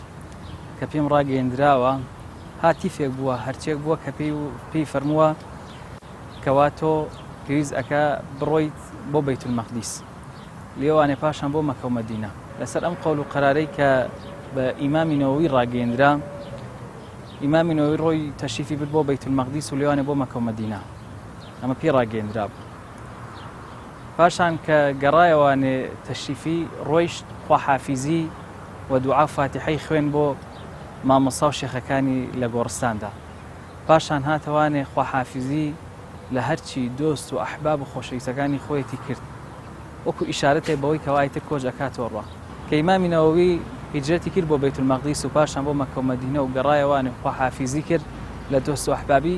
کە پێم ڕاگەیەندراوە، هاتیفێک بووە هەرچێک بووە کە پێی فەرمووە کەوا تۆ پێویست ئەکا بڕۆیت بۆ بەیت المەقدیس، لێوانێ پاشان بۆ مەکە و مەدینە. لەسەر ئەم قەول و قەرارەی کە بە ئیمامی نەوەوی ڕاگەیەندرا، ئیمامی نەوەوی ڕۆی تەشریفی برد بۆ بەیت المەقدیس و لێوانێ بۆ مەکە و مەدینە. ئەمە پێی ڕاگەیەندرا بوو. پاشان کە گەڕایەوانێ تەشریفی ڕۆیشت خواحافیزی و دوعا فاتحەی خوێن بۆ مامۆستا و شێخەکانی لە گۆڕستاندا. پاشان هاتەوانێ خواحافیزی لە هەرچی دۆست و ئەحباب و خۆشەویستەکانی خۆیەتی کرد، وەکو ئیشارەتێ بەوەی کەوای تر کۆچ ئەکاتەوە ڕوا. کە ئیمامی نەوەوی هیجرەتی کرد بۆ بەیت المەقدیس و پاشان بۆ مەکە و مەدینە و گەڕایەوانێ خواحافیزی کرد لە دۆست و ئەحبابی،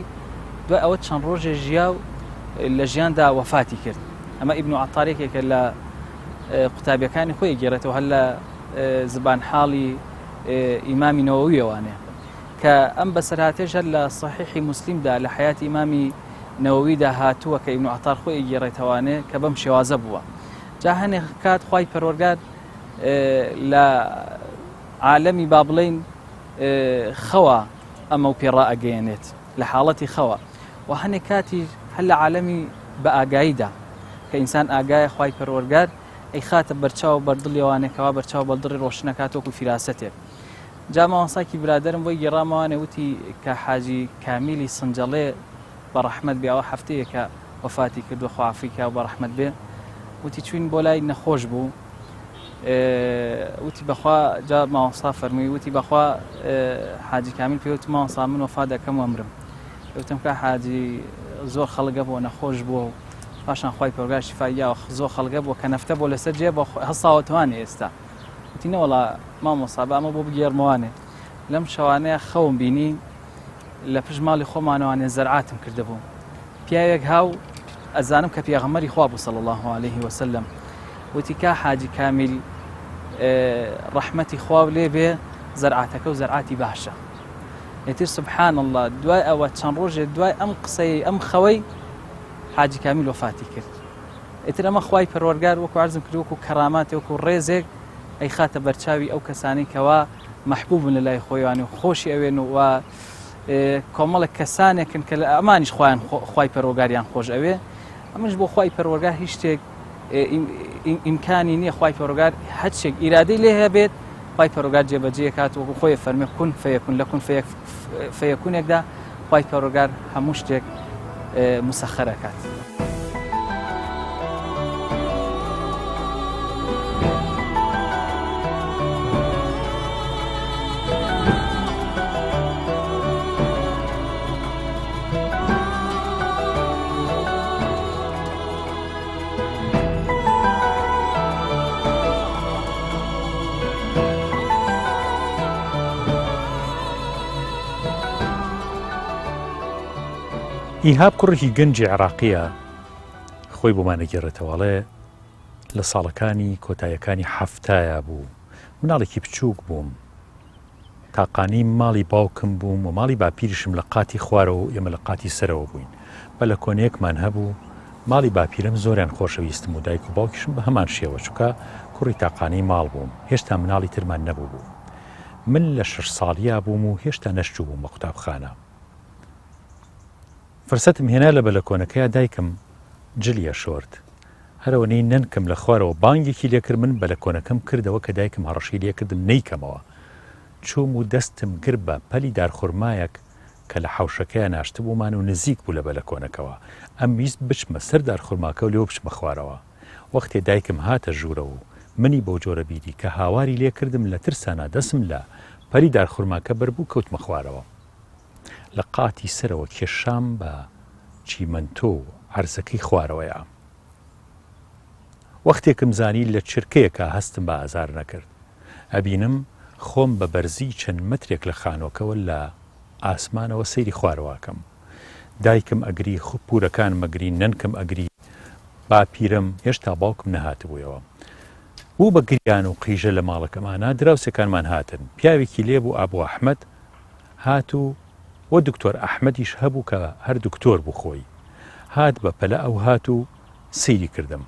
دوای ئەوە چەند ڕۆژێ ژیا و لە ژیاندا وەفاتی کرد. ئەمە ئیبن عەتار یەکێکە لە قوتابیەکانی خۆی گێڕێتەوە هەر لە زبان حاڵی ئیمامی نەوەویەوانێ، کە ئەم بەسەرهاتێژ هەر لە صحیحی موسلیمدا لە حیاتی ئیمامی نەوەویدا هاتووە کە ئیبن عەتار خۆی گێڕێتەوانێ کە بەم شێوازە بووە. جا هەنێک کات خوای پەروەردگار لە عالەمی با بڵێین خەوە ئەمە و پێڕا ئەگەیەنێت، لە حاڵەتی خەوە، و هەنێک کاتی هەر لە عالەمی بە ئاگاییدا کە ئینسان ئاگایە خوای پەروەردگار ئەی خاتە بەرچاو بەردڵیەوانێکەوە بەرچاو بەڵدڕی ڕۆشنەکاتۆکو فیراستێک. جا مامۆستاکی برادرم بۆی گێڕامەوانێ وتی کە حاجی کامیلی سنجەڵێ بە ڕەحمەت بێ، ئەوە هەفتەیە کە وەفاتی کردووە خوا عەفوی بە ڕەحمەت بێ، وتی چوین بۆ لای نەخۆش بوو، وتی بەخوا جا مامۆستا فەرمووی، وتی بەخوا حاجی کامیل پێوت مامۆستا من وەفا دەکەم وەمرم. وتم کە حاجی زۆر خەڵگە بۆ نەخۆش بووە و پاشان خوای پەروەردگار شیفای یا زۆر خەڵگە بۆ کە نەفتە بۆ لەسەر جێ بۆ هەستاوەتوانێ ئێستا. وتی نەوەڵا مامۆستا بە ئەمە بۆ بگێڕمەوانێ. لەم شەوانەیە خەوم بینی لە پشت ماڵی خۆمانەوانێ زەرعاتم کردبوو. پیاوێک هاو ئەزانم کە پێغەمبەری خوا بوو صلی الله علیه وسلم، وتی کا حاجی کامیل ڕەحمەتی خوا لێ بێ زەرعاتەکە و زەرعاتی باشە. ئیتر سبحان الله دوای ئەوە چەند ڕۆژێ دوای ئەم قسەی ئەم خەوەی حاجی کامیل وەفاتی کرد. ئیتر ئەمە خوای پەروەردگار وەکو عەرزم کرد وەکو کەرامات وەکو ڕێزێک ئەی خاتە بەرچاوی ئەو کەسانی کەوا محبوبن لە لای خۆیان و خۆشی ئەوێن و کۆمەڵێک کەسانێکن کە لە ئەمانیش خۆیان خوای پەروەردگاریان خۆش ئەوێ ئەمەش بۆ خوای پەروەردگار هیچ شتێک ئیمکانی نییە خوای پەروەردگار هەر شتێک ئیرادەی لێ هەبێت خوای پەروەردگار جێبەجێ کات وەکو خۆی فەرمێ کون فەیەکون لە کون فەیەکونێکدا خوای پەروەردگار هەموو شتێک مسەخەر ئەکات. ئیهاب کوڕێکی گەنجی عێراقیە خۆی بۆمان نەگێڕێتەوەڵێ لە ساڵەکانی کۆتاییەکانی هەفتایە بوو مناڵێکی بچووک بووم تاقانی ماڵی باوکم بووم و ماڵی باپیرشم لە قاتی خوارەوە و ئێمە لە قاتی سەرەوە بووین بە لە کۆنەیەکمان هەبوو ماڵی باپیرم زۆریان خۆشەویستم و دایک و باوکیشم بە هەمان شێوە چووکە کوڕی تاقانی ماڵ بووم هێشتا مناڵی ترمان نەبوو بوو من لە 6 ساڵیا بووم و هێشتا نەشچوو بووم بە قوتابخانە فرسەتم هێنا لە بەلەکۆنەکەیە دایکم جلیە شۆرد هەرەوەنەی نەنکەم لە خوارەوە بانگێکی لێکرد من بەلەکۆنەکەم کردەوە کە دایکم هەڕەشی لێکردم نەیکەمەوە چووم و دەستم کرد بە پەلی دارخورمایەک کە لە حەوشەکەیە ناشتە بوومان و نزیک بوو لە بەلەکۆنەکەەوە ئەم ویست بچمە سەر دارخورماکە و لێوە بچمە خوارەوە وەختێ دایکم هاتە ژوورە و منی بۆ جۆرە بیری کە هاواری لێکردم لە ترسانە دەسم لە پەلی دارخورماکە بەربوو کەوتمە خوارەوە لە قاتی سەرەوە کێشام بە چیمەنتۆ و عەرزەکەی خوارەوەیە وەختێکم زانی لە چرکەیەکە هەستم بە ئازار نەکرد ئەبینم خۆم بە بەرزی چەند مەترێک لە خانۆکەوە لە ئاسمانەوە سەیری خوارەوەکەم دایکم ئەگری پورەکان مەگری نەنکم ئەگری باپیرم هێشتا باوکم نەهاتبوویەوە بوو بە گریان و قیژە لە ماڵەکەمانە دراوسەکانمان هاتن پیاوێکی لێبوو ئابوو ئەحمەد هات و وە دکتۆر ئەحمەدیش هەبوو کە هەر دکتۆر بوو خۆی هات بە پەلە ئەو هات و سەیری کردم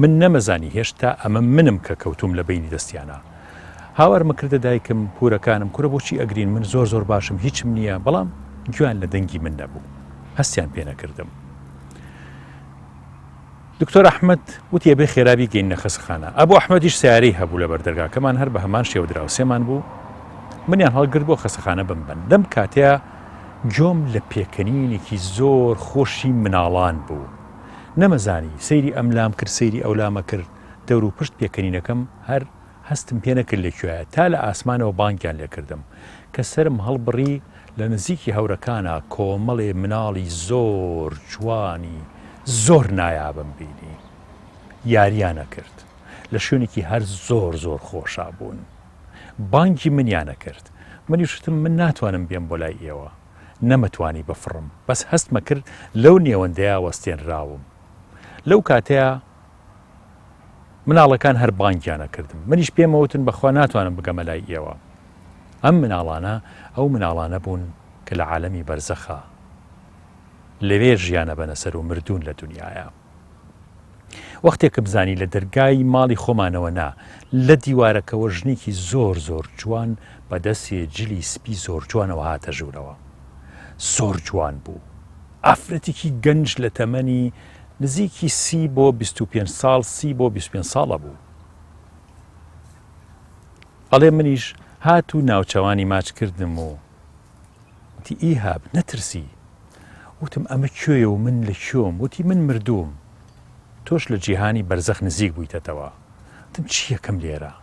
من نەمەزانی هێشتا ئەمە منم کە کەوتوم لە بینی دەستیانە هاوارمە کردە دایکم پورەکانم کوڕە بۆچی ئەگرین من زۆر باشم هیچم نییە بەڵام گویان لە دەنگی من نەبوو هەستیان پێ نەکردم دکتۆر ئەحمەد وتی ئەبێ خێرابی گەینە خەسەخانە ئەبوو ئەحمەدیش سیارەی هەبوو لە بەردەرگاکەمان هەر بە هەمان شێوە دراوسێمان بوو منیان هەڵگرت بۆ خەسەخانە بمبەن لەم کاتەیە گۆم لە پێکەنینێکی زۆر خۆشی مناڵان بوو نەمەزانی سەیری ئەملام کرد سەیری ئەولامە کرد دەور و پشت پێکەنینەکەم هەر هەستم پێ نەکرد لەکوێیە تا لە ئاسمانەوە بانگیان لێ کردم کە سرم هەڵبڕی لە نزیکی هەورەکانە کۆمەڵێ مناڵی زۆر جوانی زۆر نایابم بینی یاریانە کرد لە شوێنێکی هەر زۆر خۆشا بوون بانگی منیانە کرد منیشتم من ناتوانم بێم بۆ لای ئێوە نەمەتوانی بفڕم بەس هەستمە کرد لەو نێوەندەیە وەستێنراوم لەو کاتەیە مناڵەکان هەر بانگیانە کردم منیش پێمەوتن بەخوا ناتوانم بگەمە لای ئێوە ئەم مناڵانە ئەو مناڵانە بوون کە لە عالەمی بەرزەخە لەوێ ژیانە بەنەسەر و مردوون لە دنیاە وەختێک بزانی لە دەرگای ماڵی خۆمانەوە نا لە دیوارەکەەوە ژنێکی زۆر جوان بەدەستێ جلی سپی زۆر جوانەوە هاتە ژوورەوە زۆر جوان بوو ئافرەتێکی گەنج لە تەمەنی نزیکی 30 بۆ 25 ساڵ 30 بۆ 25 ساڵە بوو ئەڵێ منیش هات و ناوچەوانی ماچ کردم و وتی ئیهاب نەترسی وتم ئەمە کوێیە و من لە کوێم وتی من مردووم تۆش لە جیهانی بەرزەخ نزیک بوویتەتەوە وتم چی یەکەم لێرە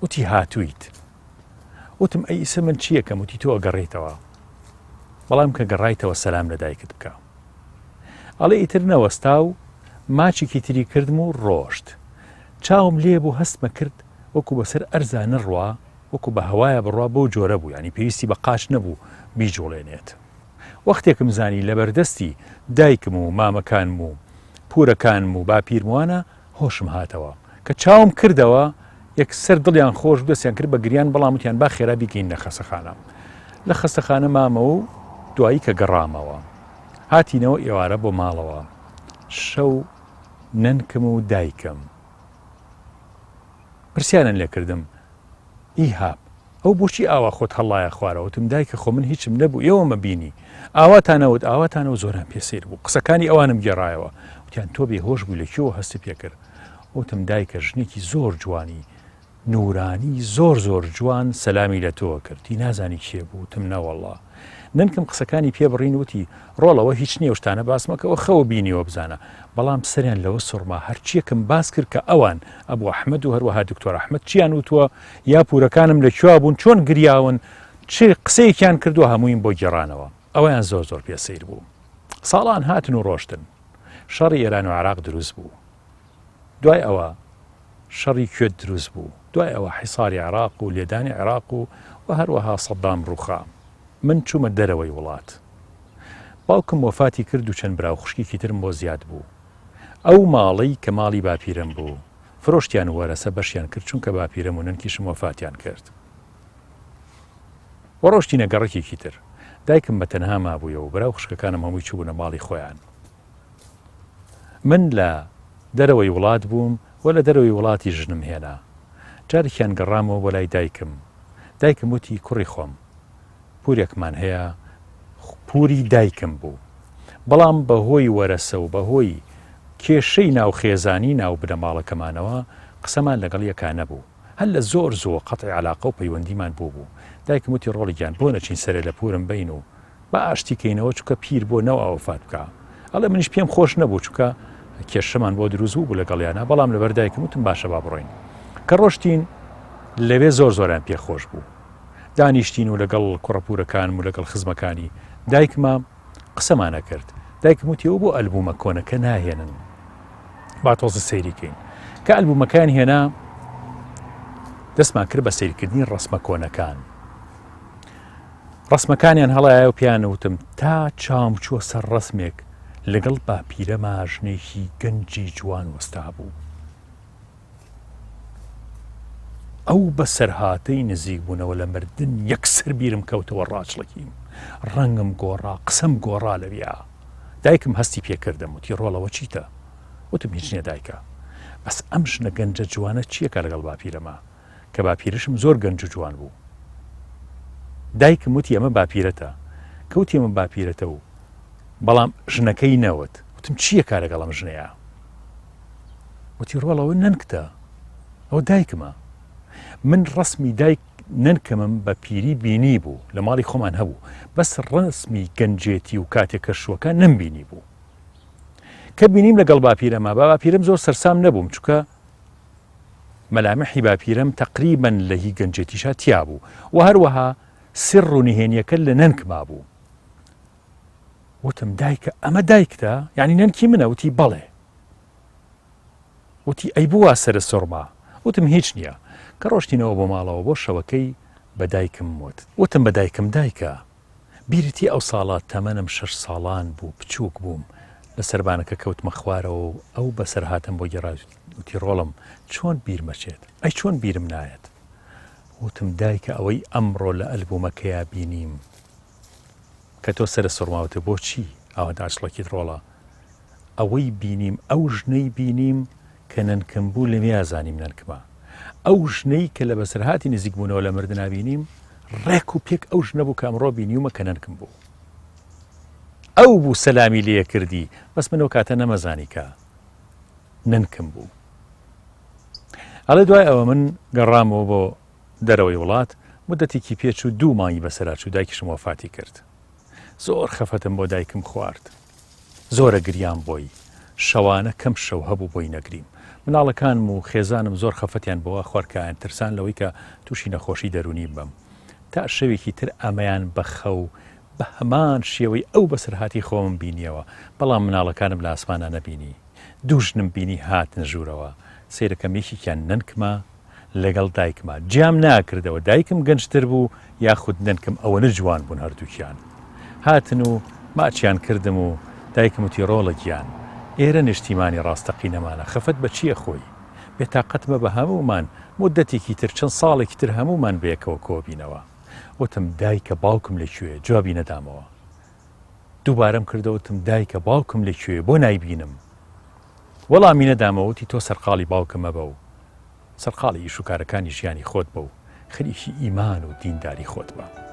وتی هاتوویت وتم ئەی ئیسە من چی یەکەم وتی تۆ ئەگەڕێیتەوە بەڵام کە گەڕایتەوە سەلام لە دایکت بکە ئەڵێ ئیتر نەوەستا و ماچێکی تری کردم و ڕۆشت چاوم لێ بوو هەستمە کرد وەکو بەسەر ئەرزانە ڕوا وەکو بە هەوایە بڕوا بەو جۆرە بوو ینی پێویستی بە قاچ نەبوو بیجوڵێنێت وەختێکم زانی لەبەردەستی دایکم و مامەکانم و پورەکانم و باپیرموانە هۆشم هاتەوە کە چاوم کردەوە یەکسەر دڵیان خۆش دەستیان کرد بە گریان بەڵام وتیان با خێرا بیگەین لە خەسەخانە لە خەسەخانە مامە و دوایی کە گەڕامەوە هاتینەوە ئێوارە بۆ ماڵەوە شەو نەنکم و دایکم پرسیانن لێ کردم ئیهاب ئەو بۆچی ئاوا خۆت هەڵایە خوارەوە وتم دایکە خۆ من هیچم نەبوو ئێوەمە بینی ئاواتانەوت ئاواتانەوە زۆران پێسیر بوو قسەکانی ئەوانم گێڕایەوە وتیان تۆ بێهۆش بوو لەکوێوە هەستی پێکرد وتم دایکە ژنێکی زۆر جوانی نورانی زۆر جوان سەلامی لە تۆ کردی نازانی کێ بوو وتم نەوەڵڵا نمکم قسەکانی پێ بڕین وتی ڕۆڵەوە هیچ نییە شتانە باسمەکەەوە خەوە بینیوە بزانە بەڵام سەریان لەوە سوڕما هەرچیەکم باس کرد کە ئەوان ئەبوو ئەحمەد و هەروەها دکتۆر ئەحمەد چیان وتووە یا پورەکانم لەکوێ بوون چۆن گریاون چی قسەیەکیان کردووە هەمووین بۆ گێڕانەوە ئەویان زۆر پێسیر بوو ساڵان هاتن و ڕۆشتن شەڕی ئێران و عێراق دروست بوو دوای ئەوە شەڕی کوێت دروست بوو دوای ئەوە حیساری عێراق و لێدانی عێراق و هەروەها سەدام ڕووخا من چوومە دەرەوەی وڵات باوکم وەفاتی کرد و چەند براو خوشکێکی ترم بۆ زیاد بوو ئەو ماڵەی کە ماڵی باپیرم بوو فرۆشتیان وەرەسە بەشیان کرد چونکە باپیرم و نەنکیشم وەفاتیان کرد وەڕۆشتینە گەڕێکێکی تر دایکم بە تەنها مابوویەوە و براو خوشکەکانم هەمووی چوونە ماڵی خۆیان من لە دەرەوەی وڵات بووم و لە دەرەوەی وڵاتی ژنم هێنا جارێکیان گەڕامەوە بۆ لای دایکم وتی کوڕی خۆم پورێکمان هەیە پوری دایکم بوو بەڵام بەهۆی وەرەسە و بەهۆی کێشەی ناوخێزانی ناو بنەماڵەکەمانەوە قسەمان لەگەڵ یەکا نەبوو هەر لە زۆر قەتعی عەلاقە و پەیوەندیمان بوو دایکم وتی ڕۆڵیگیان بۆ نەچین سەرێ لە پورم بین و بە ئاشتی کەینەوە چووکە پیر بۆ نەوە ئەوفات بکە ئەڵێ منیش پێم خۆش نەبوو چووکە کێشەمان بۆ دروست بوو لەگەڵیانە بەڵام لەبەر دایکم وتم باشە با بڕۆین کە ڕۆشتین لەوێ زۆریان پێخۆش بوو دانیشتین و لەگەڵ کوڕەپورەکان و لەگەڵ خزمەکانی دایکمە قسەمانە کرد دایکم وتی ئەو بۆ ئەلبومە کۆنەکە ناهێنن با تۆزە سەیریکەین کە ئەلبومەکان هێنا دەستمان کرد بە سەیرکردنی ڕەسمە کۆنەکان ڕەسمەکانیان هەڵایە و پیانەوتم تا چاوم چووە سەر ڕەسمێک لەگەڵ باپیرە ماژنێکی گەنجی جوان وەستا بوو ئەو بە سەرهاتەی نزیک بوونەوە لە مردن یەکسەر بیرم کەوتەوە ڕاچڵەکیم ڕەنگم گۆڕا قسەم گۆڕا لەویا دایکم هەستی پێکردم وتی ڕۆڵەوە چیتە وتم هیچ نییە دایکە بەس ئەم ژنە گەنجە جوانە چیەکە لەگەڵ باپیرەمە کە باپیرشم زۆر گەنج و جوان بوو دایکم وتی ئەمە باپیرەتە کەوتی ئەمە باپیرەتە و بەڵام ژنەکەی نەوت وتم چییە کار لەگەڵ ئەم ژنەیە وتی ڕۆڵەوە نەنکتە ئەو دایکمە من ڕسمی دایک نەنکەمم بە پیری بینی بوو لە ماڵی خۆمان هەبوو بەس ڕسمی گەنجێتی و کاتێک کەشوەکە نەمبینی بوو کە بینیم لەگەڵ باپیرەما باپیرم زۆر سەرسام نەبووم چووکە مەلامحی باپیرم تەقریبەن لە هی گەنجێتیشا تیا بوو و هەروەها سر و نهێنیەکە لە نەنکما بوو وتم دایکە ئەمە دایکتە یعنی نەنکی منە وتی بەڵێ وتی ئەی بووە سەرە سۆڕما وتم هیچ نییە کە ڕۆشتینەوە بۆ ماڵەوە بۆ شەوەکەی بە دایکم وتم بە دایکم دایکە بیرتی ئەو ساڵات تەمەنم 6 ساڵان بوو بچووک بووم لە سەربانەکە کەوتمە خوارەوە و ئەو بەسەر هاتم بۆ گێڕای وتی ڕۆڵم چۆن بیرمەچێت ئەی چۆن بیرم نایەت وتم دایکە ئەوەی ئەمڕۆ لە ئەلبومەکەیە بینیم کە تۆ سەرە سوڕماوتە بۆچی ئەوە داچڵەکیت ڕۆڵە ئەوەی بینیم ئەو ژنەی بینیم کە نەنکم بوو لەمێ ئازانیم نەنکمە ئەو ژنەی کە لە بەسەرهاتی نزیک بوونەوە لە مردنا بینیم ڕێک و پێک ئەو ژنە بوو کە ئەمڕۆ بینیومە کە نەنکم بوو ئەو بوو سەلامی لێ کردی بەس منەوە کاتە نەمەزانی کە نەنکم بوو ئەڵێ دوای ئەوە من گەڕامەوە بۆ دەرەوەی وڵات مدەتێکی پێچوو 2 مانگی بەسەرچوو دایکیشم وەفاتی کرد زۆر خەفەتم بۆ دایکم خوارد زۆرە گریان بۆی شەوانە کەم شەو هەبوو بۆی نەگریم مناڵەکانم و خێزانم زۆر خەفەتیان بۆەوە خوارکیان ترسان لەوەی کە تووشی نەخۆشی دەرونی بم تا شەوێکی تر ئەمەیان بەخە و بە هەمان شێوەی ئەو بەسەرهاتی خۆم بینیەوە بەڵام مناڵەکانم لە ئاسمانە نەبینی دووژنم بینی هاتن ژوورەوە سیرەکەم یەکێکیان نەنکمە لەگەڵ دایکمە جیام ناکردەوە دایکم گەنجتر بوو یاخود نەنکم ئەوەنە جوان بوون هەردووکیان هاتن و ماچیان کردم و دایکم وتی ڕۆڵەکیان ئێرە نیشتیمانی ڕاستەقینەمانە خەفەت بە چییە خۆی بێتاقەتمە بە هەمومان مدەتێکی تر چەند ساڵێکی تر هەمومان بەیەکەوە کۆبینەوە وتم دایکە باوکم لەکوێ جوابی نەدامەوە دووبارەم کردەوتم دایکە باوکم لەکوێ بۆ نایبینم وەڵامی نەدامەوەتی تۆ سەرقاڵی باوکم مەبە و سەرقاڵی ئیش و کارەکانی ژیانی خۆت بە و خەریکی ئیمان و دینداری خۆت بە.